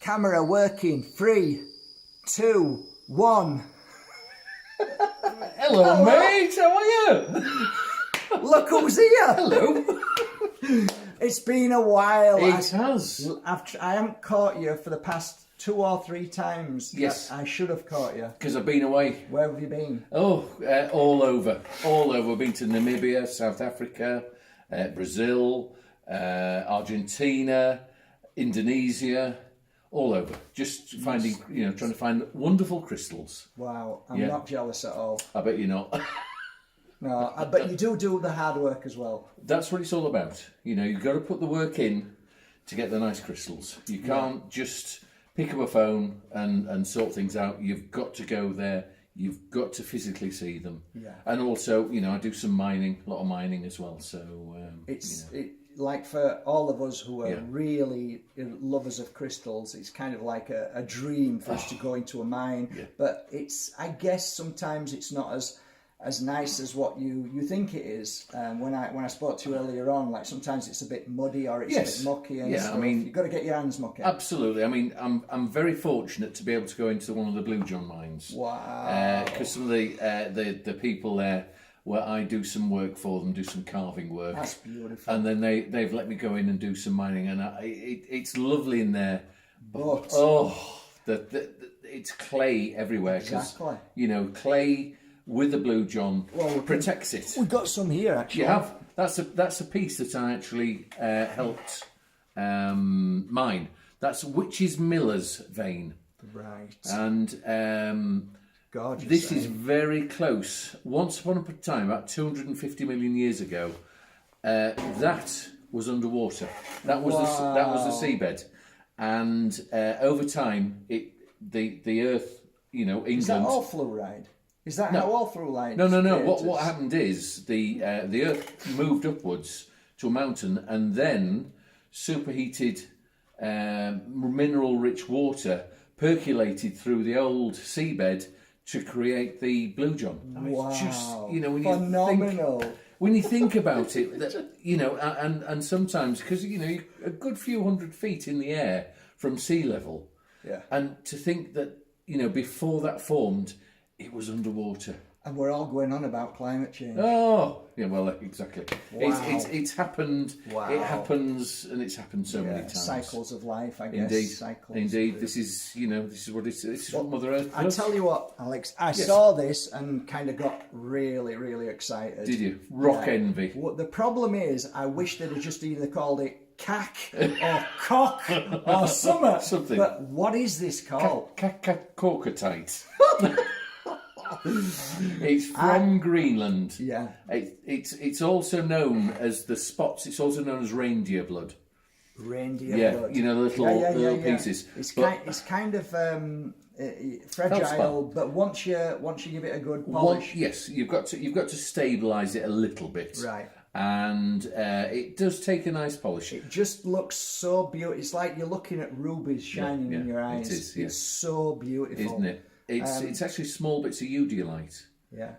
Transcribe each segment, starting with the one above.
Camera working. 3, 2, 1. Hello, mate. How are you? Look who's here. Hello. It's been a while. It has. I haven't caught you for the past 2 or 3 times. Yes. I should have caught you. Because I've been away. Where have you been? Oh, all over. All over. I've been to Namibia, South Africa, Brazil, Argentina, Indonesia, all over. Just finding, trying to find wonderful crystals. Wow, I'm not jealous at all. I bet you're not. No, but you do the hard work as well. That's what it's all about. You've got to put the work in to get the nice crystals. You can't just pick up a phone and sort things out. You've got to go there. You've got to physically see them. Yeah. And also, I do some mining, a lot of mining as well. So like for all of us who are really lovers of crystals, it's kind of like a dream for us to go into a mine. Yeah. But I guess sometimes it's not as nice as what you think it is. When I spoke to you earlier on, like sometimes it's a bit muddy or it's a bit mucky and stuff. You've got to get your hands mucky. Absolutely. I mean, I'm very fortunate to be able to go into one of the Blue John mines. Wow. Because some of the people there, where I do some work for them, do some carving work. That's beautiful. And then they've let me go in and do some mining, and it's lovely in there. But it's clay everywhere. Exactly. Clay with the Blue John protects it. We've got some here actually. You have. That's a piece that I actually helped mine. That's Witches Miller's vein. Right. And Gorgeous, this is very close. Once upon a time, about 250 million years ago, that was underwater. That was the seabed, and over time, the Earth, England. Is that all fluoride? Is that how all fluoride? No. What happened is the Earth moved upwards to a mountain, and then superheated mineral-rich water percolated through the old seabed to create the Blue John. Wow. It's just, phenomenal. When you think about it, and sometimes, because, you're a good few hundred feet in the air from sea level. Yeah. And to think that, before that formed, it was underwater. And we're all going on about climate change. Oh, yeah, well, exactly. Wow. It's happened. Wow. It happens, and it's happened so many times. Cycles of life, I guess. Indeed. Cycles. Indeed. This is what it's. This is what Mother Earth does. I tell you what, Alex. I saw this and kind of got really, really excited. Did you? Rock envy. Well, the problem is, I wish they'd have just either called it cack or cock or something. But what is this called? Corkatite. It's from Greenland. Yeah. It's also known as the spots. It's also known as reindeer blood. Reindeer blood. The little pieces. It's kind of fragile, but once you give it a good polish. Yes, you've got to stabilise it a little bit. Right. And it does take a nice polish. It just looks so beautiful. It's like you're looking at rubies shining in your eyes. It is. Yeah. It's so beautiful, isn't it? It's actually small bits of udilite. Yeah.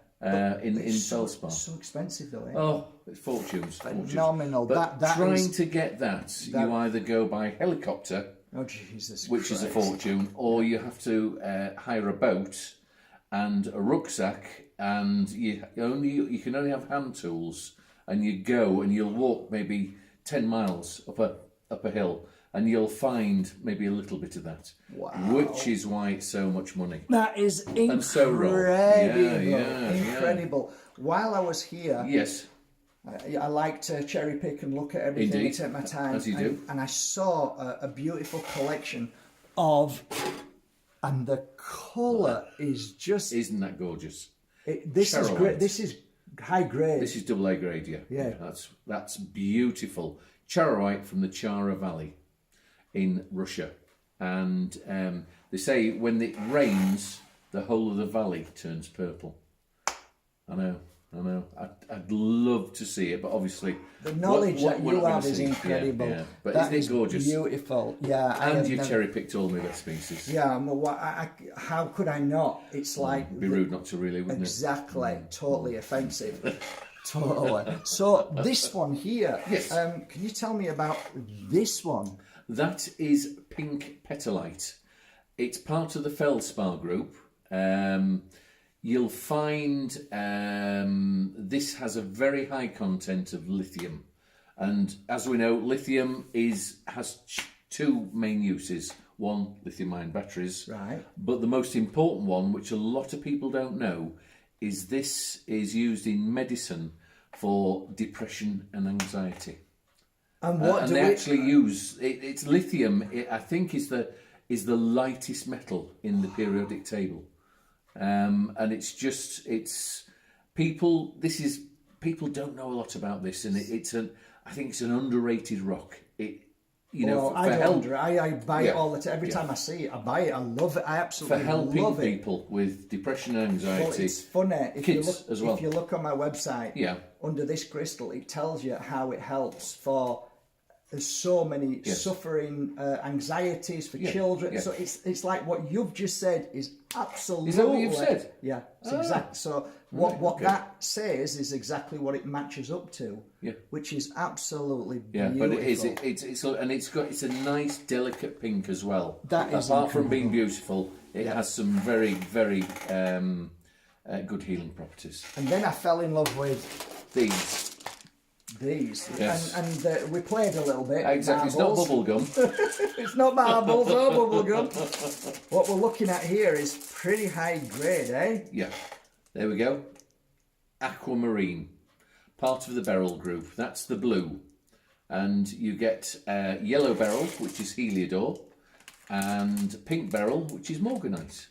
In feldspar. It's so expensive though. Oh, it's fortunes. Phenomenal. But trying to get that, you either go by helicopter, which is a fortune, or you have to hire a boat and a rucksack, and you can only have hand tools, and you go and you'll walk maybe 10 miles up a hill, and you'll find maybe a little bit of that. Wow. Which is why it's so much money. That is incredible. And so incredible. While I was here, yes, I like to cherry pick and look at everything. Indeed. I take my time. As you do. And I saw a beautiful collection and the colour is just... Isn't that gorgeous? This is great. This is high grade. This is AA grade, yeah. That's beautiful. Charite from the Chara Valley in Russia, and they say when it rains, the whole of the valley turns purple. I know. I'd love to see it, but obviously the knowledge that you have is incredible. Yeah. But that isn't it gorgeous? Beautiful. Yeah. And you've cherry picked all my best species. Yeah. Well, how could I not? It's like it'd be rude not to, really, wouldn't it? Exactly. Totally offensive. Totally. So this one here. Yes. Can you tell me about this one? That is pink petalite. It's part of the feldspar group. You'll find this has a very high content of lithium. And as we know, lithium has two main uses. One, lithium-ion batteries. Right. But the most important one, which a lot of people don't know, is this is used in medicine for depression and anxiety. And what and they actually use it's lithium. I think is the lightest metal in the periodic table, and people don't know a lot about this, and I think it's an underrated rock. I buy it all the time. Every time I see it, I buy it. I love it. I absolutely love it. For helping people with depression and anxiety. Well, it's funny. If you look on my website, under this crystal, it tells you how it helps for there's so many suffering anxieties for children. Yeah. So it's like what you've just said is absolutely. Is that what you've said? Yeah, it's exact. So what that says is exactly what it matches up to. Yeah. Which is absolutely beautiful. But it is. It's a nice delicate pink as well. That is apart from being beautiful, it has some very very good healing properties. And then I fell in love with these. Yes. And we played a little bit. Exactly, it's not bubble gum. It's not marbles or bubble gum. What we're looking at here is pretty high grade, eh? Yeah, there we go. Aquamarine, part of the beryl group. That's the blue, and you get yellow beryl, which is Heliodor, and pink beryl, which is Morganite.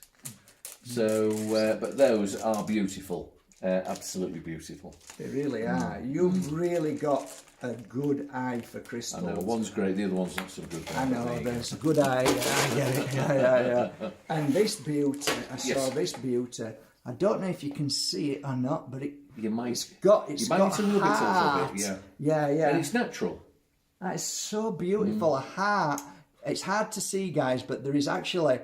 So, but those are beautiful. Absolutely beautiful. They really are. You've really got a good eye for crystals. I know, one's great, the other one's not so good. I know, there's a good eye. I get it. Yeah. And this beauty, I saw this beauty. I don't know if you can see it or not, but it's got need to rub it a bit, Yeah. And it's natural. That is so beautiful. A heart. It's hard to see, guys, but there is actually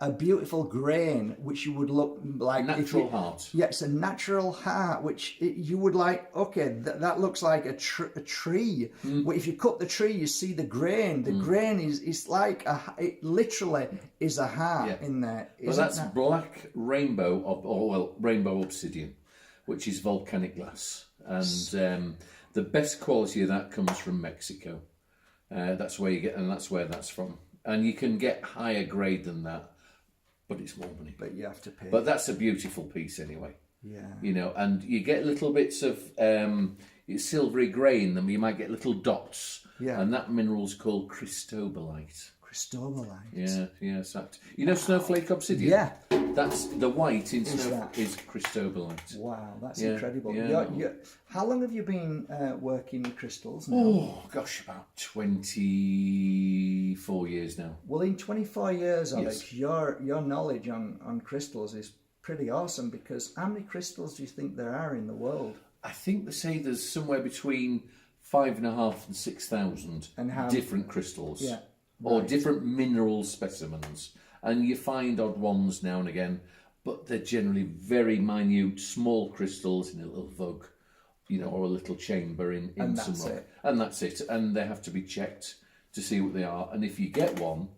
a beautiful grain which you would look like natural heart. Yeah, it's a natural heart which you would like. Okay, that looks like a tree. But if you cut the tree, you see the grain. The grain is like it literally is a heart in there. Well, that's black rainbow rainbow obsidian, which is volcanic glass, and the best quality of that comes from Mexico. That's where you get, and that's where that's from. And you can get higher grade than that. But it's more money. But you have to pay. But that's a beautiful piece anyway. Yeah. And you get little bits of silvery grey in them. You might get little dots. Yeah. And that mineral's called cristobalite. Cristobalite. Yeah. Snowflake obsidian? Yeah. That's the white in snow is cristobalite. Wow, that's incredible. Yeah. How long have you been working with crystals now? Oh, gosh, about 24 years now. Well, in 24 years, Alex, your knowledge on crystals is pretty awesome, because how many crystals do you think there are in the world? I think they say there's somewhere between 5,500 and 6,000 different crystals. Yeah. Or different mineral specimens. And you find odd ones now and again, but they're generally very minute, small crystals in a little vug, or a little chamber in some rock. And that's it. And they have to be checked to see what they are. And if you get one,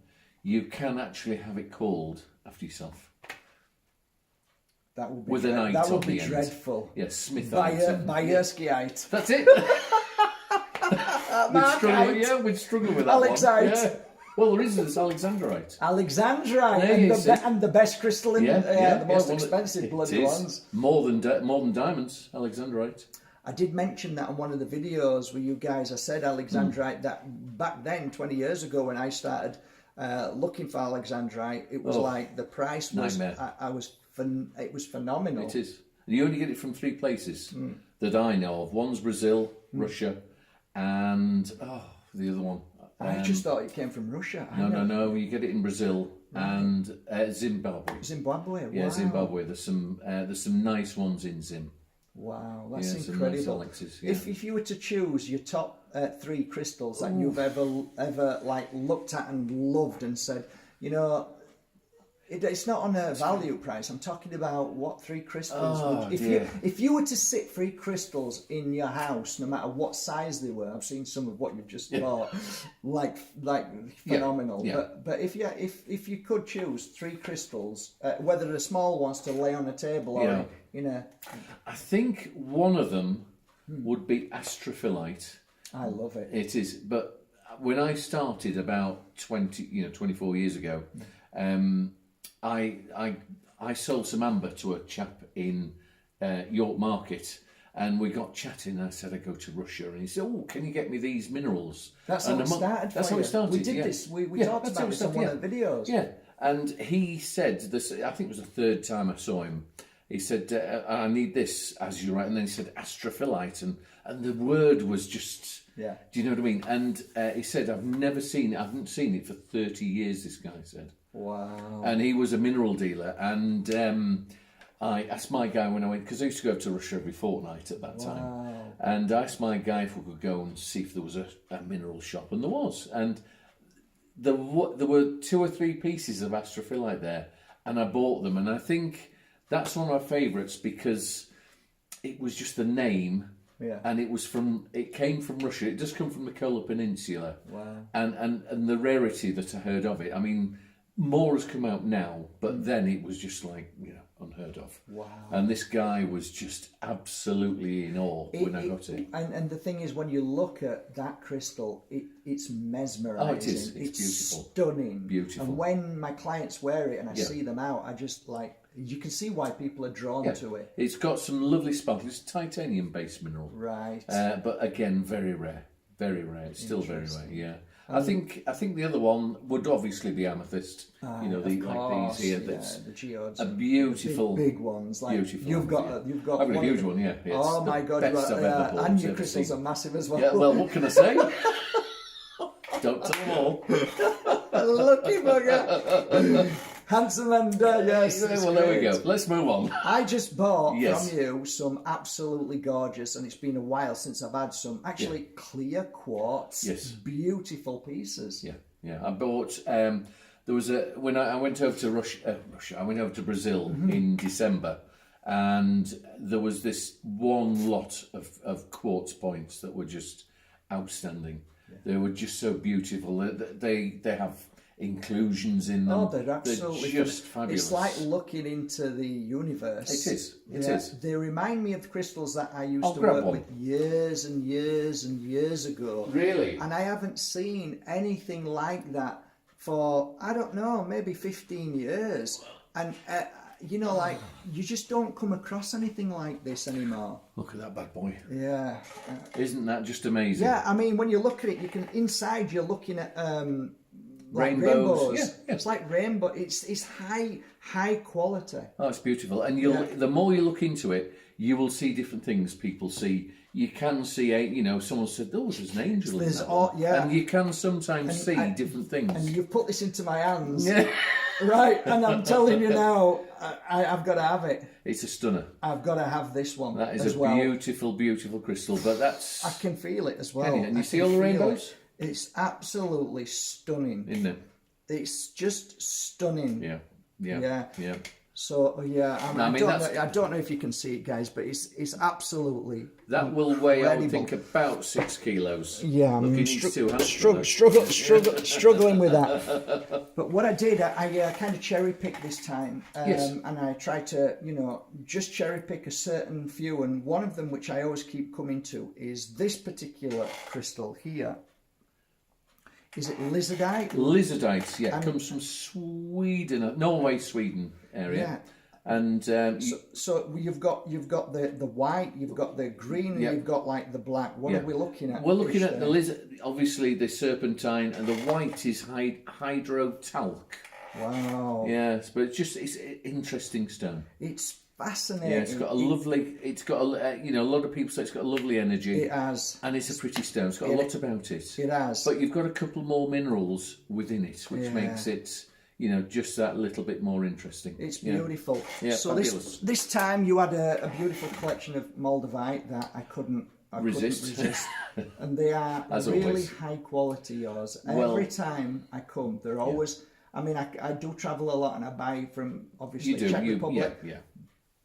you can actually have it called after yourself. That would be with an ite on the dreadful. End. Yes, Smithite. Bajerski. That's it. We'd struggle with that Alexite. One. Yeah. Well, there is this Alexandrite. And the best crystal in the most expensive bloody ones. More than diamonds, Alexandrite. I did mention that on one of the videos with you guys. I said Alexandrite, that back then, 20 years ago, when I started looking for Alexandrite, it was like the price was, it was phenomenal. It is. You only get it from 3 places that I know of. One's Brazil, Russia, and the other one. I just thought it came from Russia. No. You get it in Brazil and Zimbabwe. Zimbabwe. Yeah, wow. Zimbabwe. There's some nice ones in Zim. Wow, that's Some incredible. nice Alexes, yeah. If you were to choose your top 3 crystals that you've ever like looked at and loved and said, it's not on a value price. I'm talking about what 3 crystals would... If you were to sit 3 crystals in your house, no matter what size they were, I've seen some of what you've just bought, like phenomenal. Yeah. But if you could choose 3 crystals, whether they're small ones to lay on a table or in a... I think one of them would be astrophilite. I love it. It is, but when I started about 24 years ago, I sold some amber to a chap in York Market, and we got chatting. I said I go to Russia, and he said, "Oh, can you get me these minerals?" That's how it started. That's how it started. We did this. We talked about this on one of the videos. Yeah, and he said this. I think it was the 3rd time I saw him. He said, "I need this as you write," and then he said astrophilite, and the word was just. Yeah. Do you know what I mean? And he said, "I've never seen it. I haven't seen it for 30 years." This guy said. Wow. And he was a mineral dealer, and I asked my guy when I went, because I used to go to Russia every fortnight at that time, and I asked my guy if we could go and see if there was a mineral shop, and there was, and there were 2 or 3 pieces of astrophilite there, and I bought them, and I think that's one of my favourites because it was just the name. Yeah. And it came from Russia. It does come from the Kola Peninsula. Wow. And the rarity that I heard of it. I mean, more has come out now, but then it was just like, unheard of. Wow. And this guy was just absolutely in awe when I got it. And the thing is, when you look at that crystal, it's mesmerising. Oh, it is. It's beautiful. Stunning. Beautiful. And when my clients wear it and I see them out, I just like... You can see why people are drawn to it. It's got some lovely sparkle. It's a titanium-based mineral. Right. But again, very rare. Very rare. It's still very rare, yeah. I think the other one would obviously be amethyst. Of like course, these here. yeah, That's the geodes. a beautiful... Big ones. Like beautiful you've got I've got a huge one, yeah. Oh my God. Best I've ever bought. And your crystals are massive as well. Yeah, well, what can I say? Don't tell them all. Lucky bugger. Handsome and yes. Well, there we go. Let's move on. I just bought from you some absolutely gorgeous, and it's been a while since I've had some clear quartz. Yes. Beautiful pieces. Yeah. I bought. There was when I went over to Russia. I went over to Brazil in December, and there was this one lot of quartz points that were just outstanding. Yeah. They were just so beautiful. They have inclusions in them. Oh, they're absolutely just fabulous. It's like looking into the universe. It is. It is. They remind me of the crystals that I used to work with years and years and years ago. Really? And I haven't seen anything like that for, I don't know, maybe 15 years. And you just don't come across anything like this anymore. Look at that bad boy. Yeah. Isn't that just amazing? Yeah, I mean, when you look at it, inside you're looking at rainbows. Yeah. It's like rainbow. It's high quality. Oh, it's beautiful. And the more you look into it, you will see different things people see. You can see, someone said, "Oh, there's an angel." And you can sometimes see different things. And you've put this into my hands, right? And I'm telling you now, I've got to have it. It's a stunner. I've got to have this one. That is beautiful, beautiful crystal. But I can feel it as well. And you see all the rainbows? It's absolutely stunning. Isn't it? It's just stunning. Yeah. So I don't know if you can see it, guys, but it's absolutely that will weigh, I would think, about 6 kilos. Yeah, I'm struggling with that. But what I did, I kind of cherry picked this time, and I tried to, just cherry pick a certain few. And one of them, which I always keep coming to, is this particular crystal here. Is it Lizardite? Lizardite, yeah. It comes from Sweden, Norway, Sweden area. Yeah. And so you've got the white, you've got the green, and you've got like the black. What are we looking at? We're looking at the lizard, obviously the serpentine, and the white is hydrotalc. Wow. Yes, but it's interesting stone. It's fascinating. Yeah, it's got a lovely. It's got a lot of people say it's got a lovely energy. It has, and it's a pretty stone. It's got a lot about it. It has, but you've got a couple more minerals within it, which makes it, just that little bit more interesting. It's beautiful. Yeah, so this time you had a beautiful collection of moldavite that I couldn't resist. And they are really high quality yours. Every time I come, they're always. I mean, I do travel a lot and I buy from, obviously, Czech Republic. Yeah.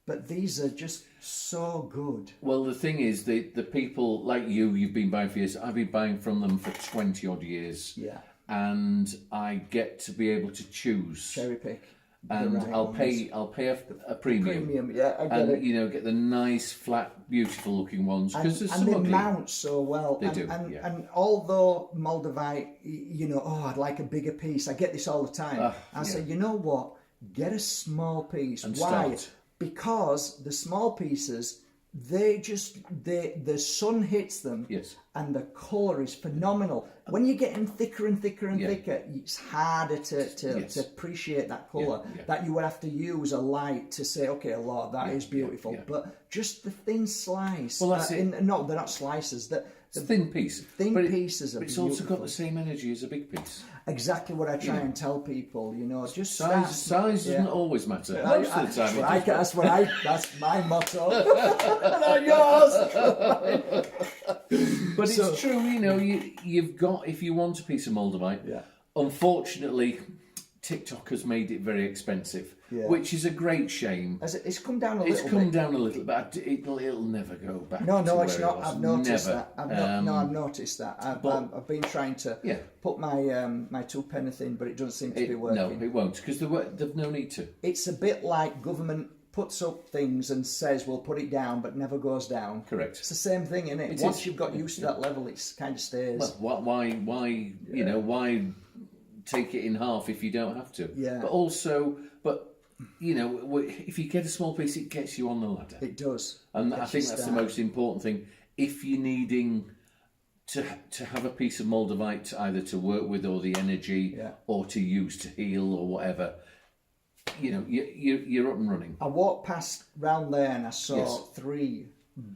But these are just so good. Well, the thing is, the people like you've been buying for years. I've been buying from them for 20 odd years. Yeah. And I get to be able to choose. Cherry pick. And I'll pay a premium. Yeah, I get it. You know, get the nice, flat, beautiful looking ones. And they mount so well. They do. And although Moldavite, you know, I'd like a bigger piece. I get this all the time. I say, you know what? Get a small piece. And why? start. Because the small pieces, the sun hits them, yes, and the colour is phenomenal. When you're getting thicker and thicker and thicker, it's harder to appreciate that colour. That you would have to use a light to say, okay, Lord, that is beautiful. But just the thin slice. Well, that's it. No, they're not slices. The thin piece. Pieces are But it's beautiful. also got the same energy as a big piece. Exactly what I try and tell people, you know, just size doesn't always matter. Most of the time, that's my motto. Not yours. But it's true, you know. You've got, if you want a piece of Moldavite. Unfortunately, TikTok has made it very expensive, which is a great shame. It's come down a little bit. It's come down a little, but it'll never go back. No, to it's where not. It was. I've noticed never. that. I've noticed that. I've been trying to put my my 2 pence in, but it doesn't seem to be working. No, it won't, because they've no need to. It's a bit like government puts up things and says we'll put it down, but never goes down. Correct. It's the same thing, isn't it? Once you've got used to that level, it kind of stays. Well, why you know, why take it in half if you don't have to? Yeah. But you know, if you get a small piece, it gets you on the ladder. It does. And I think that's the most important thing. If you're needing to have a piece of Moldavite either to work with, or the energy, or to use to heal or whatever, you know, you're up and running. I walked past round there and I saw 3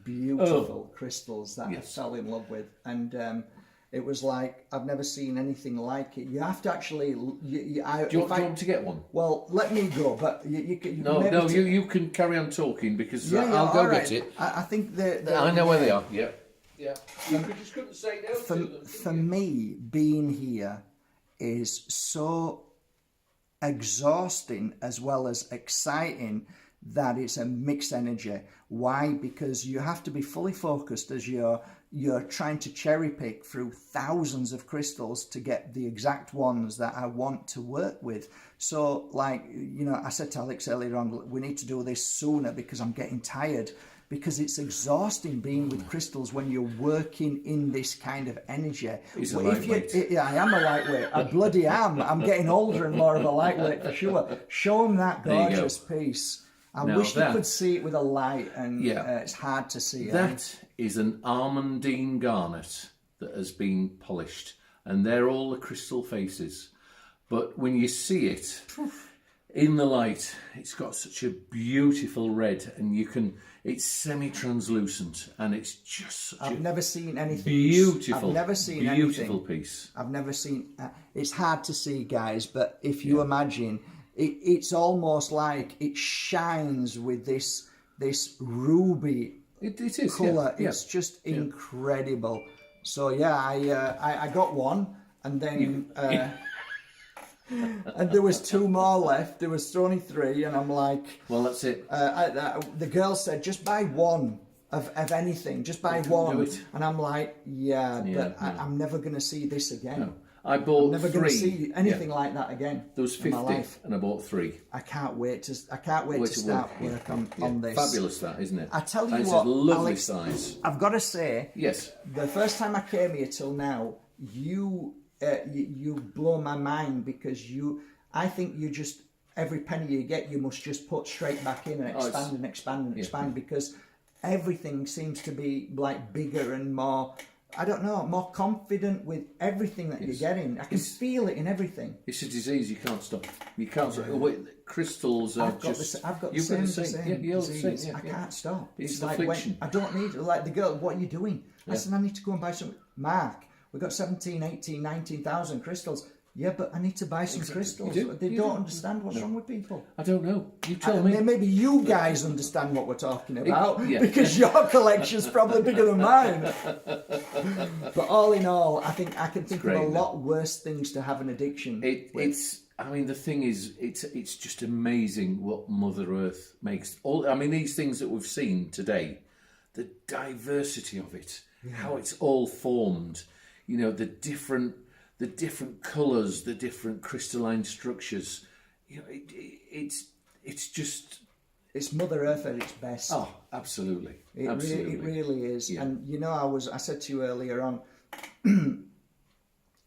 beautiful crystals that I fell in love with, and it was like, I've never seen anything like it. You have to actually. Do you want to get one? Well, let me go, but you you can carry on talking, because I'll go get it. I think I know where they are. Yeah. You just couldn't say no to them. For me, being here is so exhausting as well as exciting that it's a mixed energy. Why? Because you have to be fully focused as you're trying to cherry pick through thousands of crystals to get the exact ones that I want to work with. So, like, you know, I said to Alex earlier on, we need to do this sooner because I'm getting tired. Because it's exhausting being with crystals when you're working in this kind of energy. He's a lightweight. I am a lightweight. I bloody am. I'm getting older and more of a lightweight for sure. Show them that gorgeous piece. I wish you could see it with a light, and it's hard to see. That is an almandine garnet that has been polished, and they're all the crystal faces. But when you see it in the light, it's got such a beautiful red, and it's semi-translucent, and it's just such I've never seen anything beautiful. I've never seen beautiful anything. Piece. I've never seen. It's hard to see, guys, but if you imagine, it's almost like it shines with this ruby colour. It's just incredible. So I got one, and then. And there was 2 more left. There was only 3, and I'm like, well, that's it. The girl said, just buy one of anything. Just buy one. And I'm like, but I'm never going to see this again. No. I bought 3. I'm never going to see anything like that again. There was 50, in my life. And I bought 3. I can't wait to start work on this. Fabulous, that, isn't it? I tell you what, what, a lovely Alex, size. I've got to say, yes, the first time I came here till now, you blow my mind, because I think you just, every penny you get, you must just put straight back in and expand because everything seems to be like bigger and more, I don't know, more confident with everything that you're getting. I can feel it in everything. It's a disease you can't stop. You can't stop. Crystals are I've got the same disease. I can't stop. It's like affliction. I don't need, like the girl, what are you doing? I said, I need to go and buy some. Mark, we've got 17, 18, 19,000 crystals. Yeah, but I need to buy some crystals. They don't understand what's wrong with people. I don't know. You tell me. Maybe you guys understand what we're talking about, because your collection's probably bigger than mine. But all in all, I think I can think of a lot worse things to have an addiction with. I mean, the thing is, it's just amazing what Mother Earth makes. These things that we've seen today, the diversity of it, how it's all formed, the different colours, the different crystalline structures. It's just... It's Mother Earth at its best. Oh, absolutely. It really is. Yeah. And I said to you earlier on,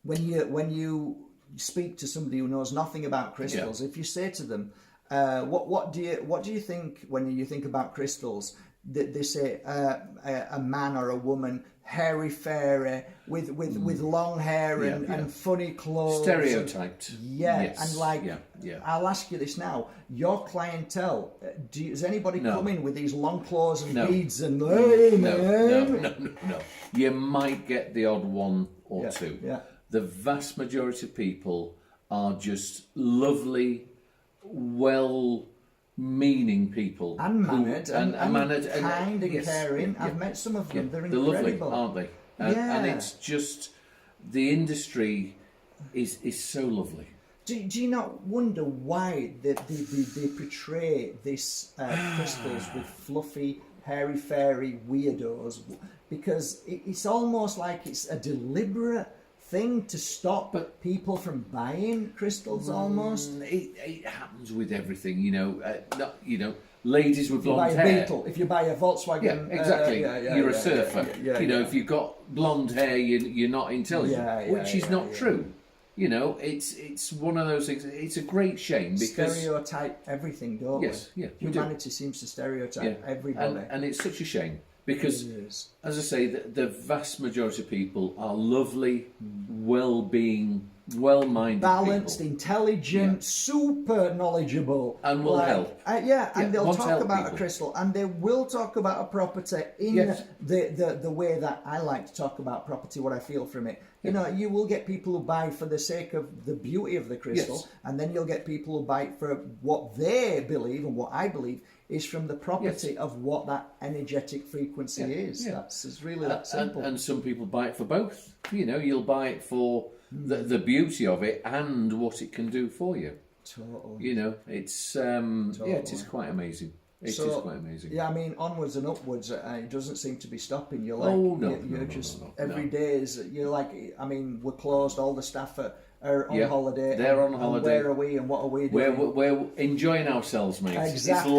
when you speak to somebody who knows nothing about crystals, if you say to them, what do you think when you think about crystals? They say a man or a woman, hairy fairy, with long hair and funny clothes. Stereotyped. And I'll ask you this now: your clientele, does anybody come in with these long claws and beads and No. You might get the odd one or two. Yeah. The vast majority of people are just lovely, well-meaning people. And mannered. And kind and Yeah. caring. I've met some of them. They're incredible. Lovely, aren't they? And it's just... The industry is so lovely. Do you not wonder why they portray these crystals with fluffy, hairy, fairy weirdos? Because it's almost like it's a deliberate thing to stop people from buying crystals. Almost. It happens with everything, ladies with blonde hair. If you buy a Volkswagen, exactly. You're a surfer. If you've got blonde hair, you're not intelligent, which is not true. It's one of those things. It's a great shame because stereotype everything, don't we? Yeah. Humanity seems to stereotype everybody, and it's such a shame. Because, as I say, the vast majority of people are lovely, well-being, well-minded balanced, people. Intelligent, super knowledgeable. And will help. And they'll talk about people. A crystal, and they will talk about a property in the way that I like to talk about property, what I feel from it. You will get people who buy for the sake of the beauty of the crystal, and then you'll get people who buy for what they believe and what I believe is from the property of what that energetic frequency is. It's really that simple. And some people buy it for both. You'll buy it for the beauty of it and what it can do for you. Totally. It's it is quite amazing. It is quite amazing. Yeah, I mean, onwards and upwards. It doesn't seem to be stopping. You're every day is. You're like, I mean, we're closed. All the staff are on holiday. They're on holiday. Where are we and what are we doing? We're enjoying ourselves, mate. Exactly.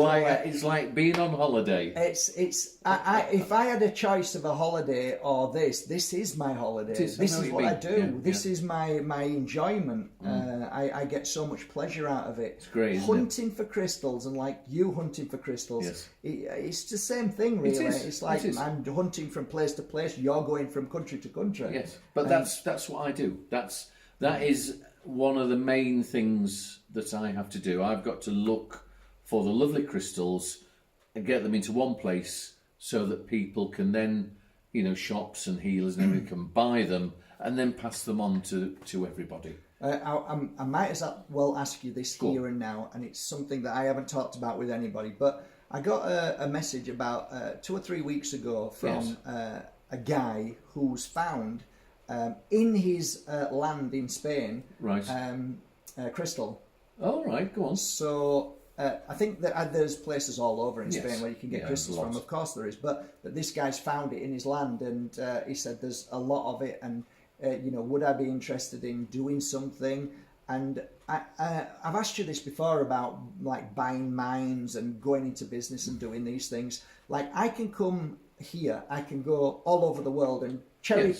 It's like being on holiday. If I had a choice of a holiday or this is my holiday. This is what I do. This is my enjoyment. I get so much pleasure out of it. It's great. Hunting for crystals, and like you hunting for crystals. It's the same thing, really. It's like I'm hunting from place to place. You're going from country to country. Yes, but that's what I do. That is one of the main things that I have to do. I've got to look for the lovely crystals and get them into one place so that people can then, shops and healers and everything can buy them and then pass them on to everybody. I might as well ask you this here and now, and it's something that I haven't talked about with anybody, but I got a message about 2 or 3 weeks ago from a guy who's found... in his land in Spain, crystal. Oh, right, go on. So I think that there's places all over in Spain where you can get crystals from. Of course there is, but this guy's found it in his land, and he said there's a lot of it, and would I be interested in doing something? And I've asked you this before about like buying mines and going into business and doing these things. Like I can come here, I can go all over the world and cherry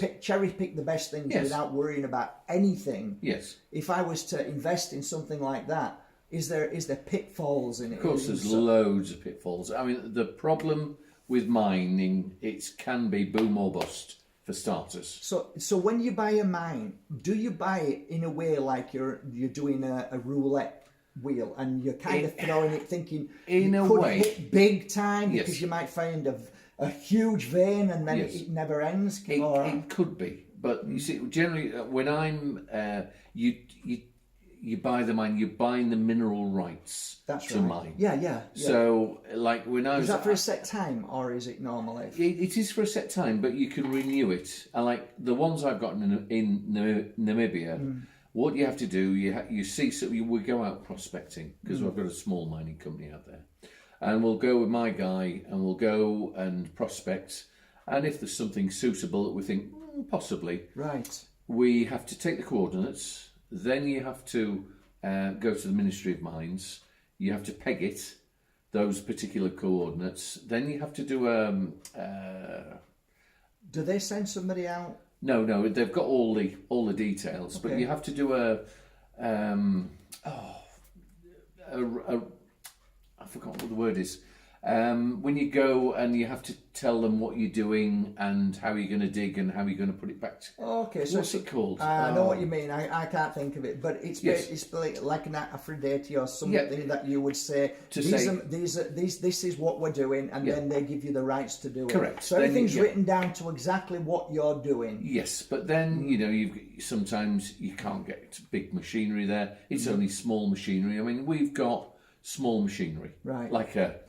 pick the best things without worrying about anything. Yes. If I was to invest in something like that, is there pitfalls in it? Of course, there's loads of pitfalls. I mean, the problem with mining, it can be boom or bust for starters. So when you buy a mine, do you buy it in a way like you're doing a roulette wheel, and you're kind of throwing it thinking in you a could way hit big time because you might find a huge vein and then it never ends? It could be, but you see, generally when I'm you buy the mine, you're buying the mineral rights to mine. Yeah. So like when I was... Is that for a set time or is it normally? It is for a set time, but you can renew it. And like the ones I've got in Namibia, What you have to do, you see, so we go out prospecting, because I've got a small mining company out there, and we'll go with my guy and we'll go and prospect, and if there's something suitable that we think possibly, right, we have to take the coordinates. Then you have to go to the Ministry of Mines. You have to peg it, those particular coordinates. Then you have to do do they send somebody out? No, they've got all the details, okay. but you have to do I forgot what the word is. When you go and you have to tell them what you're doing and how you're going to dig and how you're going to put it back. Okay, so what's it called? I know what you mean. I can't think of it, but it's like an Aphrodite or something that you would say. This is what we're doing, and then they give you the rights to do it. Correct. So everything's written down to exactly what you're doing. Yes, but then sometimes you can't get big machinery there. It's only small machinery. I mean, we've got small machinery, right? Like a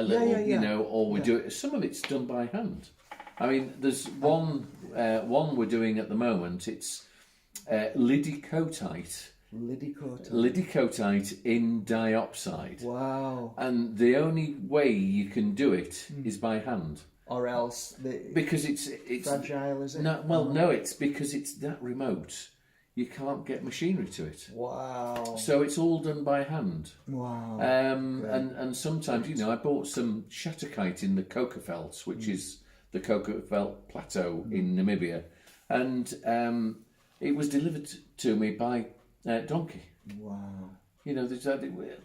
little, or we do it. Some of it's done by hand. I mean, there's one we're doing at the moment. It's lidicotite. Lidicotite in diopside. Wow! And the only way you can do it is by hand, or else because it's fragile, is it? No, it's because it's that remote. You can't get machinery to it. Wow. So it's all done by hand. Wow. And sometimes, I bought some shatterkite in the Cocofelts, which is the Cocofelt Plateau in Namibia. And it was delivered to me by donkey. Wow.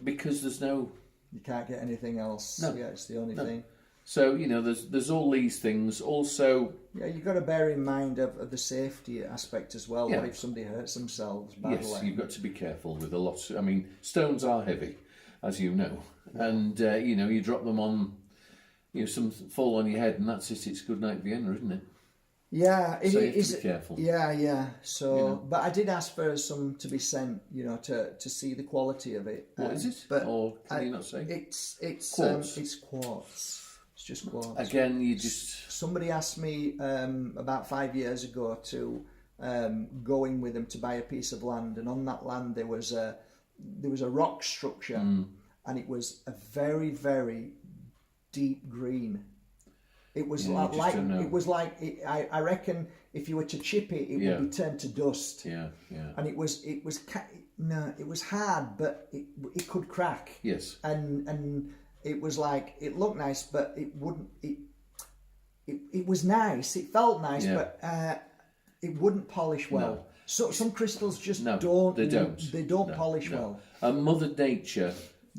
Because there's no... You can't get anything else. No. Yeah, it's the only thing. So, there's all these things. Also... Yeah, you've got to bear in mind of the safety aspect as well. Yeah. What if somebody hurts themselves badly? Yes, you've got to be careful with a lot. I mean, stones are heavy, as you know. Yeah. And, you drop them on... some fall on your head and that's it. It's good night Vienna, isn't it? Yeah, so you have to be careful. Yeah. So, but I did ask for some to be sent, to see the quality of it. What is it? But or can you not say? It's quartz. It's quartz. It's just quartz. Again, you just... Somebody asked me about 5 years ago to go in with them to buy a piece of land, and on that land there was a rock structure, and it was a very, very deep green. It was I reckon if you were to chip it, it would be turned to dust. Yeah. And it was hard, but it could crack. Yes. And it was like, it looked nice, but it wouldn't. It was nice. It felt nice, but it wouldn't polish well. No. So some crystals just don't. They don't polish well. And Mother Nature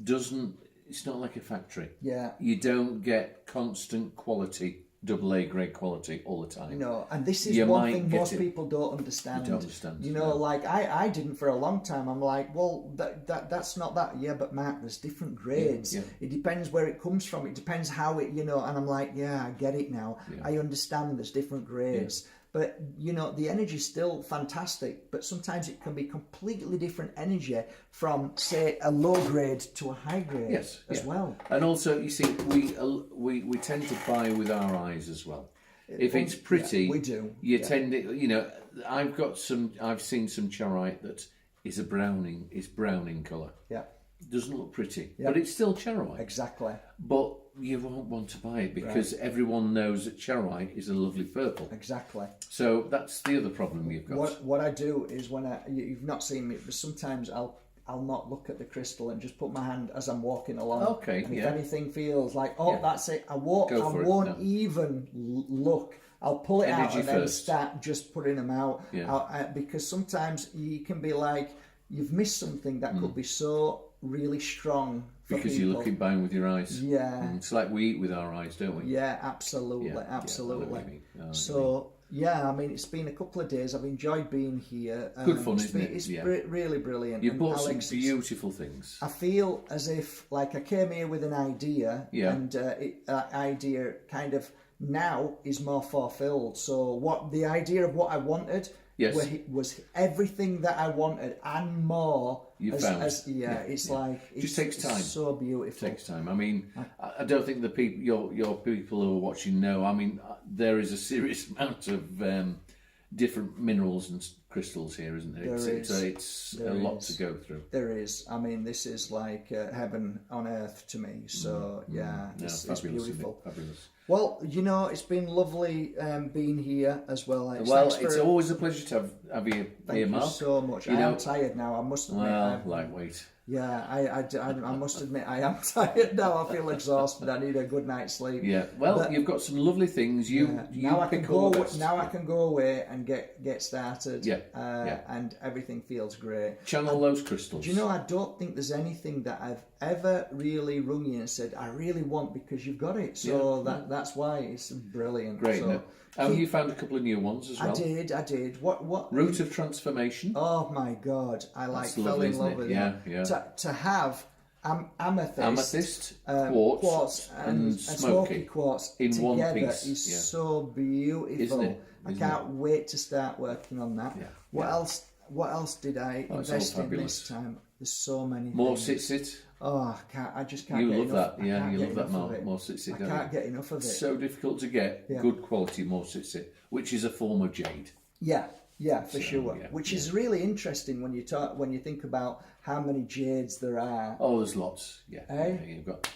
doesn't. It's not like a factory. Yeah. You don't get constant quality, AA grade quality all the time. No, and this is one thing most people don't understand. You don't understand. Like I didn't for a long time. I'm like, well, that's not that. Yeah, but Mark, there's different grades. Yeah. It depends where it comes from. It depends how it, and I'm like, yeah, I get it now. Yeah. I understand there's different grades. Yeah. But, the energy is still fantastic, but sometimes it can be completely different energy from, say, a low grade to a high grade as well. And also, you see, we tend to buy with our eyes as well. If it's pretty, we do. You tend to, I've seen some Charite that is brown in colour. Yeah. Doesn't look pretty, but it's still Charite. Exactly. But you won't want to buy it because everyone knows that Charite is a lovely purple. Exactly. So that's the other problem you've got. What I do is when you've not seen me, but sometimes I'll not look at the crystal and just put my hand as I'm walking along. Okay. And if anything feels like, that's it, I won't even look. I'll pull it out and then start just putting them out. Yeah. Because sometimes you can be like, you've missed something that could be so really strong for because people. You're looking bang with your eyes. Yeah. It's like we eat with our eyes, don't we? Yeah, absolutely. I mean, it's been a couple of days. I've enjoyed being here. Good fun, isn't it? It's really brilliant. You've bought some beautiful things. I feel as if, like, I came here with an idea, and that idea kind of now is more fulfilled. So the idea of what I wanted was everything that I wanted and more. It's like it just takes time. So beautiful. It takes time. I mean, I don't think the people, your people who are watching know. I mean, there is a serious amount of different minerals and crystals here, isn't there? It's There a lot is. to go through. There is. I mean, this is like heaven on earth to me. So it's beautiful. Fabulous. Well, it's been lovely being here as well. It's always a pleasure to have you here, Mark. Thank you so much. I am tired now, I must admit. Well, lightweight. Yeah, I must admit I am tired now. I feel exhausted. I need a good night's sleep. Yeah, well, you've got some lovely things. Now I can go away and get started. And everything feels great. Channel those crystals. Do you know, I don't think there's anything that I've ever really rung you and said I really want, because you've got it. So that's why it's brilliant. Great. So, you found a couple of new ones as well. I did. What? Root of Transformation. Oh my God! Fell in love with that. To have amethyst, quartz, and smoky quartz in together one piece is so beautiful. Isn't it? I can't wait to start working on that. Yeah. What else did I invest in this time? There's so many. More things. sit. Oh, I just can't. You get love enough. that, yeah. You love that more sit. I can't get enough of it. So difficult to get good quality more sit, which is a form of jade. Yeah, for sure. Yeah, Which is really interesting when you think about how many jades there are. Oh, there's lots. Yeah, you've got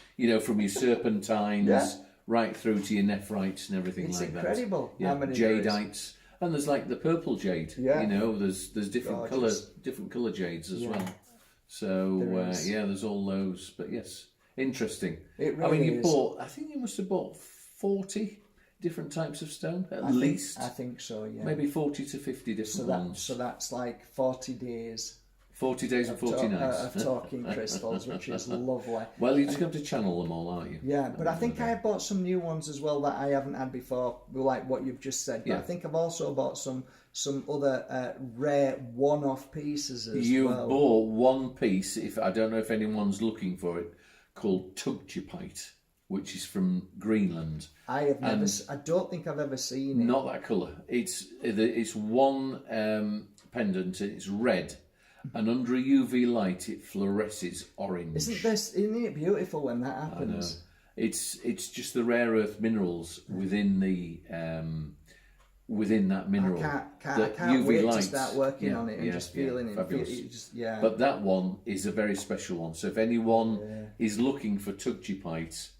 from your serpentines right through to your nephrites and everything like that. It's incredible. Yeah, how many jadites. And there's like the purple jade. Yeah. There's different colour jades as well. So there's all those. But yes, interesting. It really is. I think you must have bought 40 different types of stone at least. I think so. Yeah. Maybe 40 to 50 different ones. So that's like 40 days. 40 days and 40 nights. Of talking crystals, which is lovely. Well, you're just going to channel them all, aren't you? Yeah, but I think I have bought some new ones as well that I haven't had before, like what you've just said. But I think I've also bought some other rare one-off pieces as well. You bought one piece, I don't know if anyone's looking for it, called Tugchipite, which is from Greenland. I don't think I've ever seen it. Not that colour. It's one pendant. It's red. And under a UV light, it fluoresces orange. Isn't it beautiful when that happens? I know. It's just the rare earth minerals within that mineral. I can't wait to start working on it and just feeling it. Fabulous. But that one is a very special one. So if anyone is looking for Tugchipite,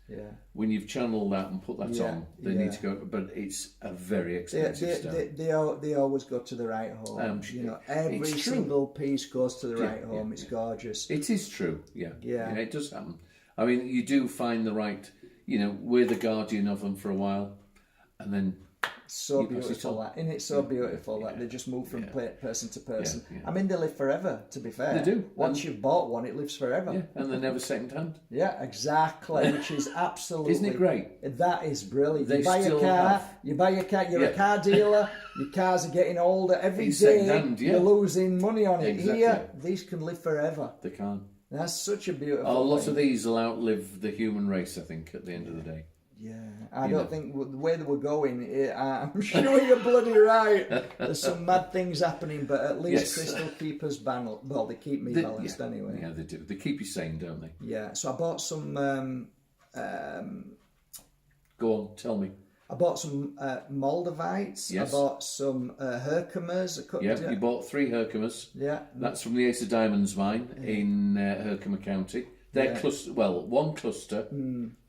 when you've channeled that and put that on, they need to go. But it's a very expensive stone. They always go to the right home. Every single piece goes to the right home. It's gorgeous. It is true. Yeah. It does happen. I mean, you do find the right. We're the guardian of them for a while, and then. So beautiful that, isn't it? So beautiful that they just move from person to person. I mean, they live forever. To be fair, they do. Once you've bought one, it lives forever. Yeah, and they're never second hand. Yeah, exactly. Which is absolutely. Isn't it great? That is brilliant. They you buy a car. You buy a car. You're a car dealer. Your cars are getting older every day. You're losing money on it. Exactly. Here, these can live forever. They can. That's such a beautiful. A lot of these will outlive the human race, I think, at the end of the day. Yeah, I don't think the way that we're going, I'm sure you're bloody right. There's some mad things happening, but at least crystal keep us balanced. Well, they keep me balanced anyway. Yeah, they do. They keep you sane, don't they? Yeah, so I bought some... Go on, tell me. I bought some moldavites. Yes. I bought some Herkimas. Yeah, you bought 3 Herkimas. Yeah. That's from the Ace of Diamonds mine in Herkimer County. They're cluster. Well, one cluster.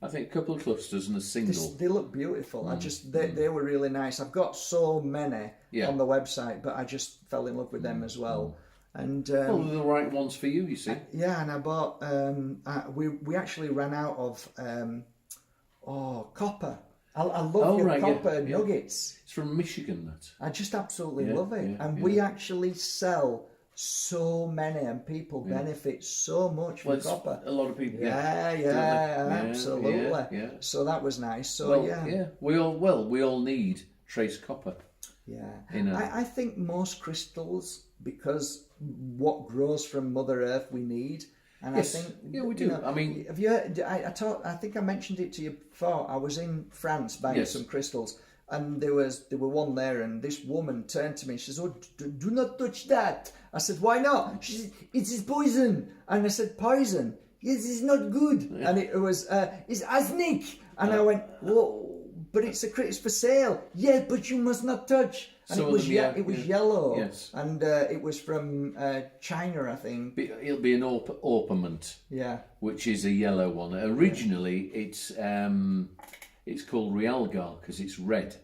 I think a couple of clusters and a single. They look beautiful. They were really nice. I've got so many on the website, but I just fell in love with them as well. And well, they're the right ones for you. You see. Yeah, and I bought. We actually ran out of copper. I love your copper nuggets. It's from Michigan. That I just absolutely love it, and we actually sell. So many, and people benefit so much from copper. A lot of people. Absolutely. Yeah. So that was nice. So we all need trace copper. Yeah. I think most crystals, because what grows from Mother Earth, we need. And I think we do. I mean, have you heard, I think I mentioned it to you before. I was in France buying some crystals. And there were one there, and this woman turned to me and she said, "Oh, do not touch that." I said, "Why not?" She said, "It is poison." And I said, "Poison? Yes, it's not good." Yeah. And it was, "It's arsenic." And I went, "Whoa, but it's for sale." "Yeah, but you must not touch." And it was yellow, yes. And it was from China, I think. It'll be an orpiment, which is a yellow one. Originally, it's called realgar because it's red,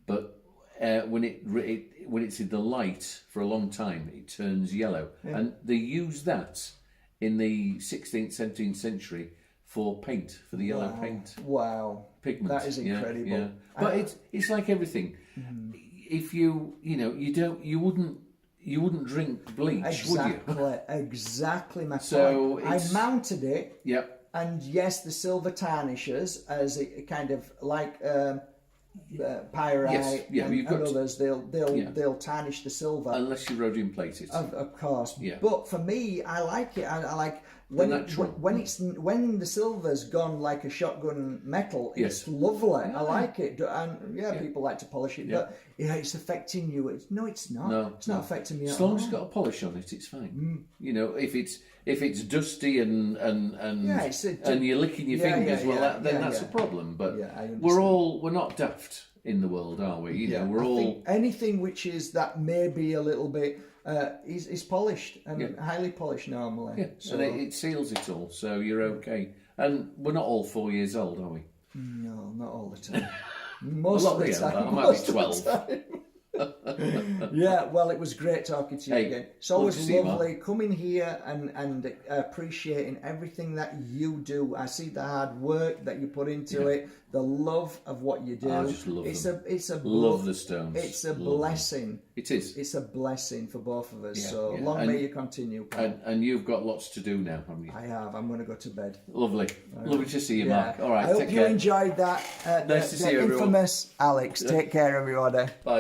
but when it's in the light for a long time, it turns yellow, and they use that in the 16th, 17th century for paint, for the yellow paint. Wow, pigment. That is incredible. Yeah. But it's like everything. If you wouldn't drink bleach, would you? Exactly my point. I mounted it. Yep. And yes, the silver tarnishes as it kind of like pyrite and others. They'll tarnish the silver unless you rhodium plate it. Of course. Yeah. But for me, I like it. I like when the silver's gone like a shotgun metal. It's lovely. I like it. And people like to polish it, but it's affecting you. It's not. No, it's not affecting me at all. As long as it's got a polish on it, it's fine. You know, if it's dusty and you're licking your fingers, then that's a problem. But we're not daft in the world, are we? You know, I think anything which is that may be a little bit is polished and highly polished normally. Yeah, so and it seals it all, so you're okay. And we're not all 4 years old, are we? No, not all the time. Most of the time. I might be 12. Yeah, well, it was great talking to you again. It's always lovely coming here and appreciating everything that you do. I see the hard work that you put into it, the love of what you do. I just love them. Love the stones. It's a blessing. It is. It's a blessing for both of us. Long may you continue, Paul. And you've got lots to do now, haven't you? I have. I'm going to go to bed. Lovely. Lovely to see you, Mark. All right, I hope you enjoyed that. Nice to see you, everyone. Infamous Alex. Take care, everybody. Bye.